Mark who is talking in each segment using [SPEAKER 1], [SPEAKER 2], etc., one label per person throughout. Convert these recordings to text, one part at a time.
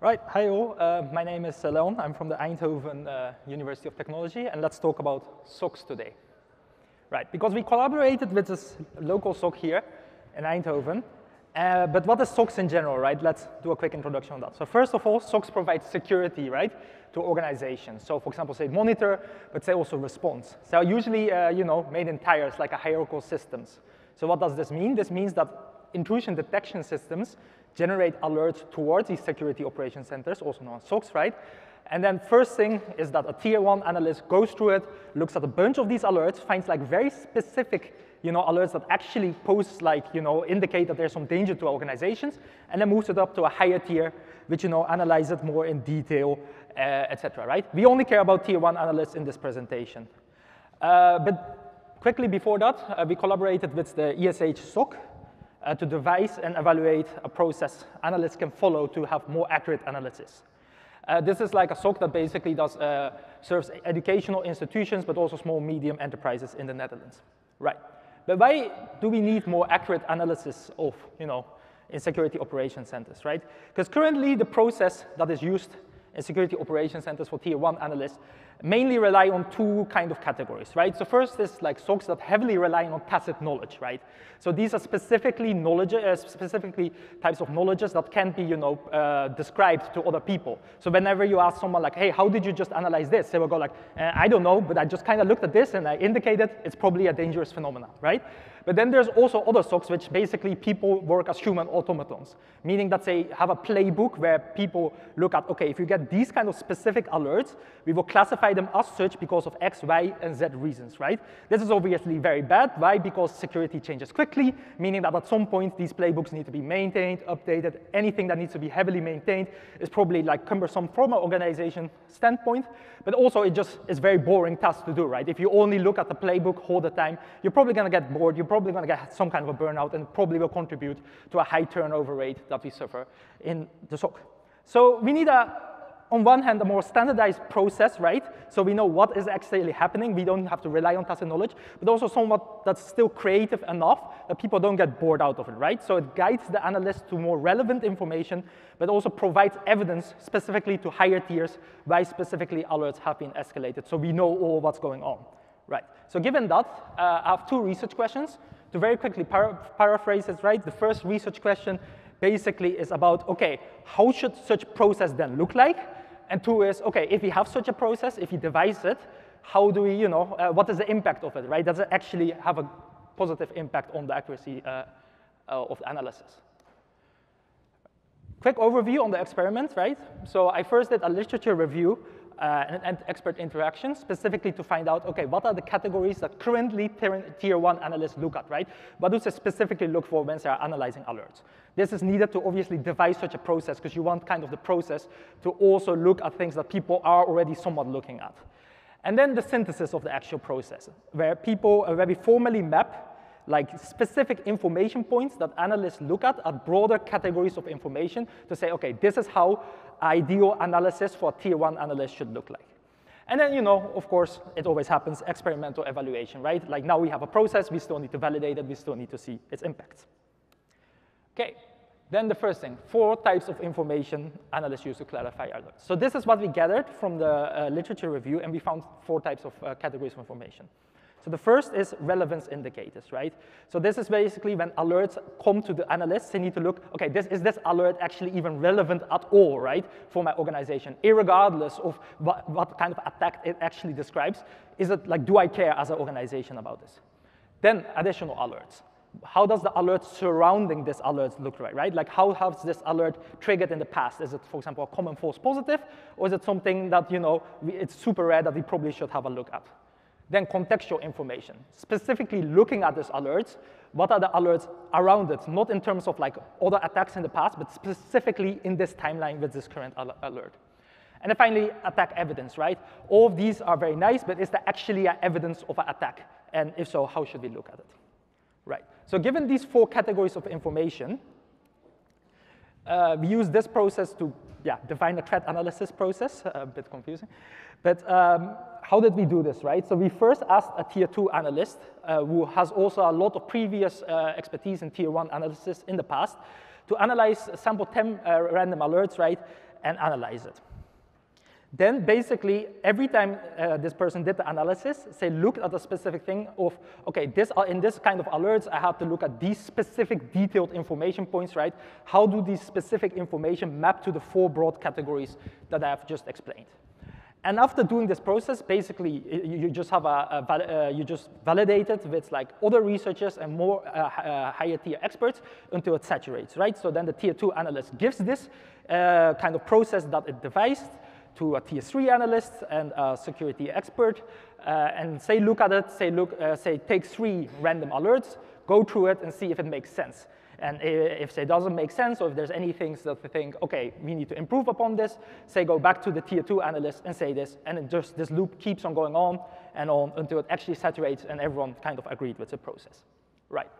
[SPEAKER 1] Right, hi all. My name is Leon. I'm from the Eindhoven University of Technology, and let's talk about SOUPS today. Right, because we collaborated with this local SOC here in Eindhoven. But what is SOCs in general, right? Let's do a quick introduction on that. So first of all, SOCs provide security, right, to organizations. So for example, say monitor, but say also response. So usually, made in tiers, like a hierarchical systems. So what does this mean? This means that intrusion detection systems generate alerts towards these security operation centers, also known as SOCs, right? And then first thing is that a tier 1 analyst goes through it, looks at a bunch of these alerts, finds like very specific alerts that actually pose indicate that there's some danger to organizations, and then moves it up to a higher tier, which analyze it more in detail, etc. Right? We only care about tier 1 analysts in this presentation. But quickly before that, we collaborated with the ESH SOC to devise and evaluate a process analysts can follow to have more accurate analysis. This is like a SOC that basically serves educational institutions, but also small, medium enterprises in the Netherlands. Right. But why do we need more accurate analysis of, in security operation centers, right? Because currently the process that is used in security operation centers for tier 1 analysts mainly rely on two kind of categories, right? So first is like SOCs that heavily rely on tacit knowledge, right? So these are specifically types of knowledges that can be, described to other people. So whenever you ask someone like, hey, how did you just analyze this? They will go like, I don't know, but I just kind of looked at this and I indicated it's probably a dangerous phenomenon, right? But then there's also other SOCs which basically people work as human automatons, meaning that they have a playbook where people look at, okay, if you get these kind of specific alerts, we will classify them as such because of X, Y, and Z reasons, right? This is obviously very bad. Why? Because security changes quickly, meaning that at some point these playbooks need to be maintained, updated. Anything that needs to be heavily maintained is probably like cumbersome from an organization standpoint, but also it just is very boring task to do, right? If you only look at the playbook all the time, you're probably going to get bored, you're probably going to get some kind of a burnout, and probably will contribute to a high turnover rate that we suffer in the SOC. So we need on one hand, a more standardized process, right? So we know what is actually happening. We don't have to rely on tacit knowledge, but also somewhat that's still creative enough that people don't get bored out of it, right? So it guides the analyst to more relevant information, but also provides evidence specifically to higher tiers why specifically alerts have been escalated. So we know all what's going on, right? So given that, I have two research questions. To very quickly paraphrase it, right? The first research question basically is about, okay, how should such process then look like? And two is, okay, if we have such a process, if we devise it, how do we, what is the impact of it, right? Does it actually have a positive impact on the accuracy of the analysis? Quick overview on the experiment, right? So I first did a literature review and expert interaction, specifically to find out, okay, what are the categories that currently tier 1 analysts look at, right? What do they specifically look for when they are analyzing alerts? This is needed to obviously devise such a process because you want kind of the process to also look at things that people are already somewhat looking at. And then the synthesis of the actual process, where we formally map like specific information points that analysts look at broader categories of information to say, okay, this is how ideal analysis for a tier 1 analyst should look like. And then, of course, it always happens, experimental evaluation, right? Like now we have a process, we still need to validate it, we still need to see its impacts. Okay, then the first thing, 4 types of information analysts use to clarify alerts. So this is what we gathered from the literature review, and we found 4 types of categories of information. So the first is relevance indicators, right? So this is basically when alerts come to the analysts, they need to look, okay, is this alert actually even relevant at all, right, for my organization, irregardless of what kind of attack it actually describes. Is it like, do I care as an organization about this? Then additional alerts. How does the alert surrounding this alert look like, right? Like how has this alert triggered in the past? Is it, for example, a common false positive, or is it something that, it's super rare that we probably should have a look at? Then contextual information, specifically looking at these alerts, what are the alerts around it, not in terms of like other attacks in the past, but specifically in this timeline with this current alert. And then finally, attack evidence, right? All of these are very nice, but is there actually evidence of an attack? And if so, how should we look at it? Right, so given these 4 categories of information, we use this process to define a threat analysis process, a bit confusing. But how did we do this, right? So we first asked a tier 2 analyst who has also a lot of previous expertise in tier 1 analysis in the past to analyze sample 10 random alerts, right? and analyze it. Then basically, every time this person did the analysis, say look at a specific thing of, okay, in this kind of alerts, I have to look at these specific detailed information points, right? How do these specific information map to the 4 broad categories that I have just explained? And after doing this process, basically, you just have you just validate it with like other researchers and more higher tier experts until it saturates, right? So then the tier 2 analyst gives this kind of process that it devised to a tier 3 analyst and a security expert, and say look at it, say take 3 random alerts, go through it and see if it makes sense. And if it doesn't make sense, or if there's any things that they think, okay, we need to improve upon this, say go back to the tier 2 analyst and say this, and just this loop keeps on going on and on until it actually saturates and everyone kind of agreed with the process. Right.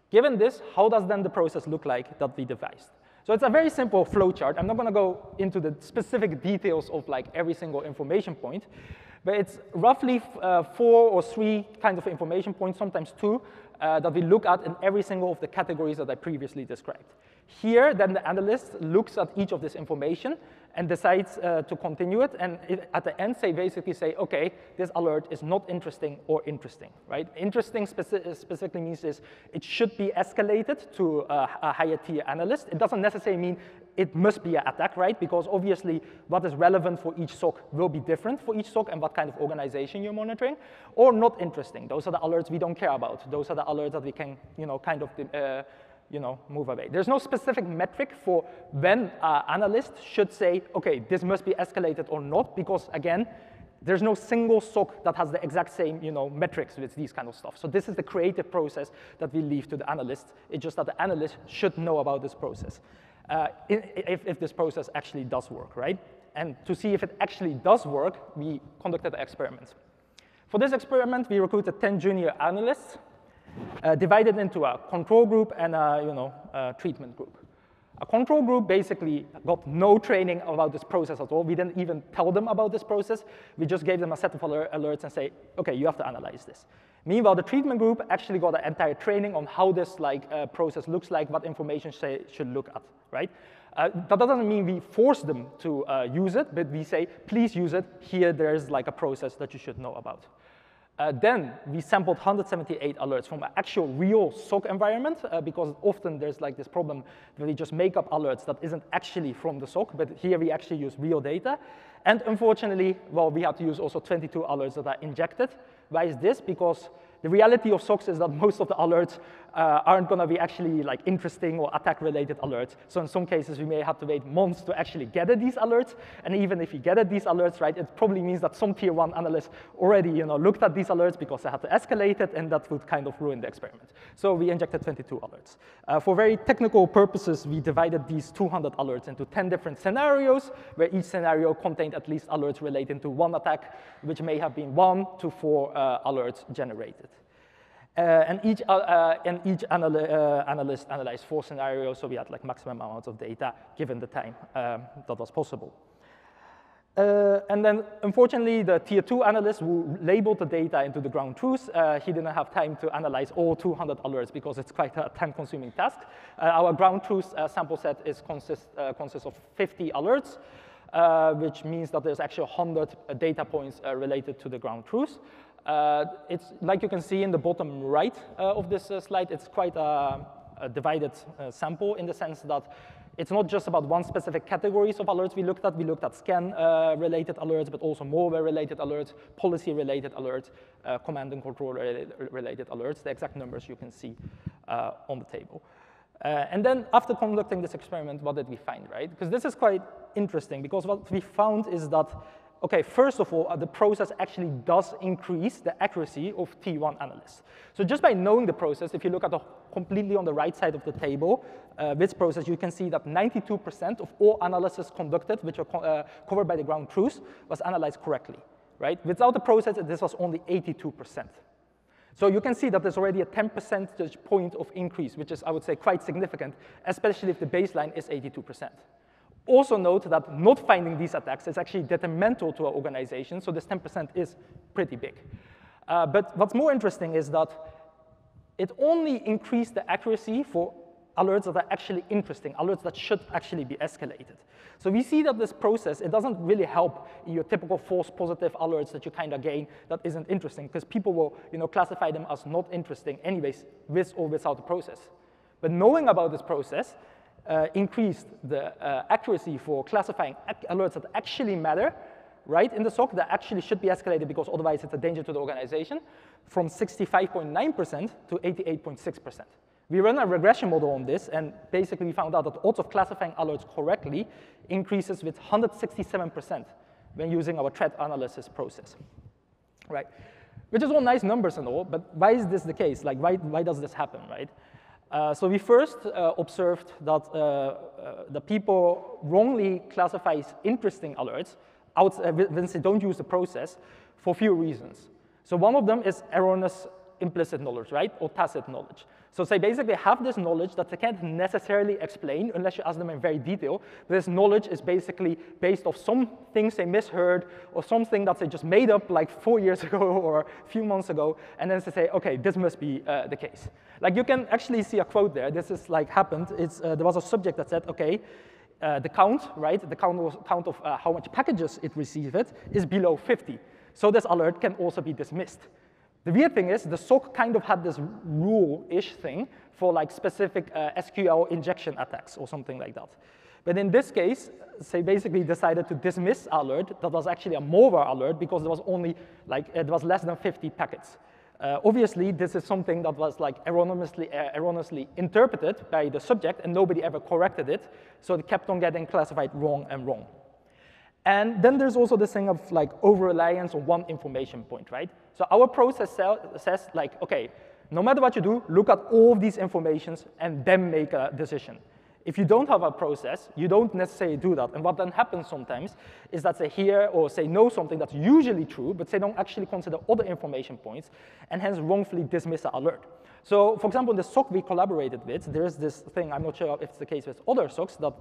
[SPEAKER 1] Given this, how does then the process look like that we devised? So it's a very simple flowchart. I'm not going to go into the specific details of like every single information point, but it's roughly 4 or 3 kinds of information points, sometimes 2, that we look at in every single of the categories that I previously described. Here, then the analyst looks at each of this information and decides to continue it, and at the end, basically say, okay, this alert is not interesting or interesting, right? Interesting specifically means is it should be escalated to a higher tier analyst. It doesn't necessarily mean it must be an attack, right? Because obviously what is relevant for each SOC will be different for each SOC and what kind of organization you're monitoring, or not interesting. Those are the alerts we don't care about. Those are the alerts that we can, kind of move away. There's no specific metric for when an analyst should say, okay, this must be escalated or not, because again, there's no single SOC that has the exact same, metrics with these kind of stuff. So this is the creative process that we leave to the analyst. It's just that the analyst should know about this process, if this process actually does work, right? And to see if it actually does work, we conducted an experiment. For this experiment, we recruited 10 junior analysts, divided into a control group and a treatment group. A control group basically got no training about this process at all. We didn't even tell them about this process. We just gave them a set of alerts and say, okay, you have to analyze this. Meanwhile, the treatment group actually got an entire training on how this process looks like, what information should look at, right? That doesn't mean we force them to use it, but we say, please use it. Here, there's like a process that you should know about. Then we sampled 178 alerts from an actual real SOC environment, because often there's like this problem that we just make up alerts that isn't actually from the SOC, but here we actually use real data. And unfortunately, well, we had to use also 22 alerts that are injected. Why is this? Because the reality of SOCs is that most of the alerts aren't going to be actually like interesting or attack-related alerts. So in some cases, we may have to wait months to actually gather these alerts. And even if you gather these alerts, right, it probably means that some tier 1 analysts already looked at these alerts because they had to escalate it, and that would kind of ruin the experiment. So we injected 22 alerts. For very technical purposes, we divided these 200 alerts into 10 different scenarios, where each scenario contained at least alerts relating to one attack, which may have been 1 to 4 alerts generated. And each analyst analyzed 4 scenarios, so we had like maximum amounts of data given the time that was possible. And then, unfortunately, the tier 2 analyst who labeled the data into the ground truths, he didn't have time to analyze all 200 alerts because it's quite a time-consuming task. Our ground truths sample set consists of 50 alerts, which means that there's actually 100 data points related to the ground truths. It's like you can see in the bottom right of this slide, it's quite a divided sample in the sense that it's not just about one specific categories of alerts we looked at. We looked at scan-related alerts, but also malware-related alerts, policy-related alerts, command and control-related alerts. The exact numbers you can see on the table. And then after conducting this experiment, what did we find, right? Because this is quite interesting, because what we found is that, okay, first of all, the process actually does increase the accuracy of T1 analysts. So just by knowing the process, if you look at completely on the right side of the table, this process, you can see that 92% of all analyses conducted, which are covered by the ground truths, was analyzed correctly, right? Without the process, this was only 82%. So you can see that there's already a 10 percentage point of increase, which is, I would say, quite significant, especially if the baseline is 82%. Also note that not finding these attacks is actually detrimental to our organization, so this 10% is pretty big. But what's more interesting is that it only increased the accuracy for alerts that are actually interesting, alerts that should actually be escalated. So we see that this process, it doesn't really help your typical false positive alerts that you kind of gain that isn't interesting, because people will classify them as not interesting anyways, with or without the process. But knowing about this process increased the accuracy for classifying alerts that actually matter, right, in the SOC, that actually should be escalated because otherwise it's a danger to the organization, from 65.9% to 88.6%. We ran a regression model on this, and basically we found out that the odds of classifying alerts correctly increases with 167% when using our threat analysis process, right? Which is all nice numbers and all, but why is this the case? Like, why does this happen, right? So we first observed that the people wrongly classify interesting alerts when they don't use the process for a few reasons. So one of them is erroneous implicit knowledge, right, or tacit knowledge. So they basically have this knowledge that they can't necessarily explain unless you ask them in very detail. This knowledge is basically based off some things they misheard or something that they just made up like 4 years ago or a few months ago, and then they say, okay, this must be the case. Like you can actually see a quote there. This is like happened. There was a subject that said, okay, the count, right, the count of how much packages it received is below 50. So this alert can also be dismissed. The weird thing is the SOC kind of had this rule-ish thing for like specific SQL injection attacks or something like that. But in this case, they basically decided to dismiss alert that was actually a malware alert because there was only like, it was less than 50 packets. Obviously, this is something that was like erroneously interpreted by the subject and nobody ever corrected it. So it kept on getting classified wrong and wrong. And then there's also this thing of like over-reliance on one information point, right? So our process says like, okay, no matter what you do, look at all of these informations and then make a decision. If you don't have a process, you don't necessarily do that. And what then happens sometimes is that they hear or say know something that's usually true, but they don't actually consider other information points and hence wrongfully dismiss the alert. So for example, in the SOC we collaborated with, there's this thing, I'm not sure if it's the case with other SOCs, that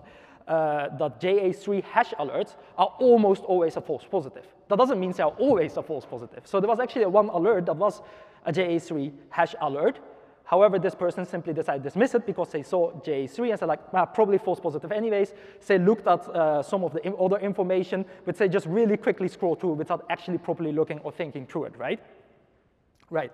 [SPEAKER 1] JA3 hash alerts are almost always a false positive. That doesn't mean they are always a false positive. So there was actually one alert that was a JA3 hash alert. However, this person simply decided to dismiss it because they saw JA3 and said like, probably false positive anyways. They looked at some of the other information, but they just really quickly scroll through without actually properly looking or thinking through it, right? Right.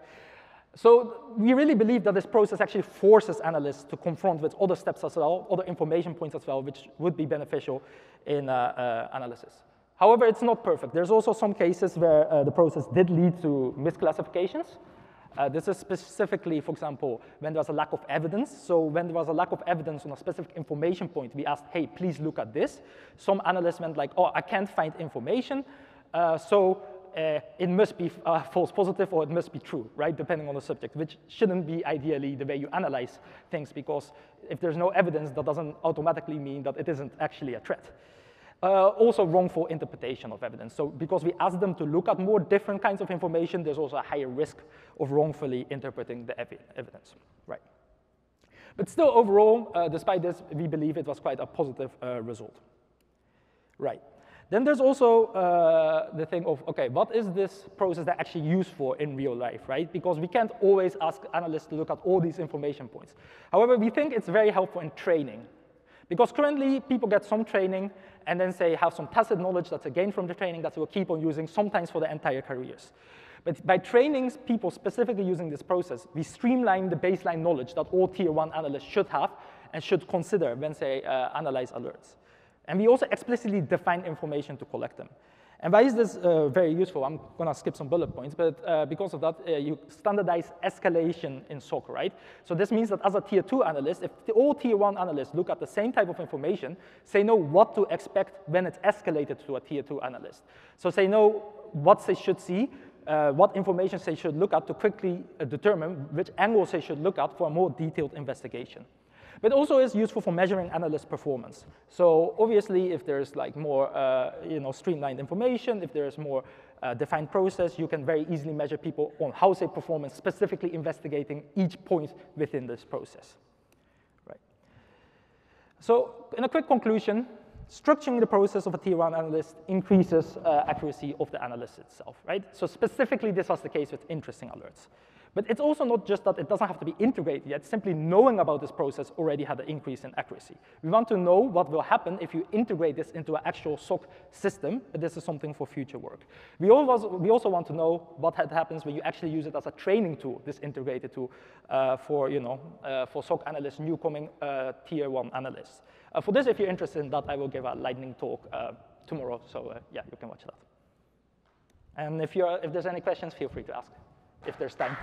[SPEAKER 1] So we really believe that this process actually forces analysts to confront with other steps as well, other information points as well, which would be beneficial in analysis. However, it's not perfect. There's also some cases where the process did lead to misclassifications. This is specifically, for example, when there was a lack of evidence. So when there was a lack of evidence on a specific information point, we asked, hey, please look at this. Some analysts went like, oh, I can't find information. It must be false positive or it must be true, right, depending on the subject, which shouldn't be ideally the way you analyze things, because if there's no evidence, that doesn't automatically mean that it isn't actually a threat. Also wrongful interpretation of evidence. So because we ask them to look at more different kinds of information, there's also a higher risk of wrongfully interpreting the evidence, right? But still overall, despite this, we believe it was quite a positive result, right? Then there's also the thing of, okay, what is this process that actually used for in real life, right? Because we can't always ask analysts to look at all these information points. However, we think it's very helpful in training. Because currently, people get some training, and then they have some tacit knowledge that's gained from the training that they will keep on using, sometimes for their entire careers. But by training people specifically using this process, we streamline the baseline knowledge that all tier 1 analysts should have and should consider when they analyze alerts. And we also explicitly define information to collect them. And why is this very useful? I'm going to skip some bullet points, but because of that, you standardize escalation in SOC, right? So this means that as a tier 2 analyst, if all tier 1 analysts look at the same type of information, they know what to expect when it's escalated to a tier 2 analyst. So they know what they should see, what information they should look at to quickly determine which angles they should look at for a more detailed investigation. But also is useful for measuring analyst performance. So obviously, if there's like more streamlined information, if there's more defined process, you can very easily measure people on how they perform and specifically investigating each point within this process. Right. So in a quick conclusion, structuring the process of a tier 1 analyst increases accuracy of the analysis itself, right? So specifically, this was the case with interesting alerts. But it's also not just that it doesn't have to be integrated yet. Simply knowing about this process already had an increase in accuracy. We want to know what will happen if you integrate this into an actual SOC system, but this is something for future work. We also want to know what happens when you actually use it as a training tool, this integrated tool, for SOC analysts, new coming tier 1 analysts. For this, if you're interested in that, I will give a lightning talk tomorrow, so yeah, you can watch that. And if there's any questions, feel free to ask, if there's time.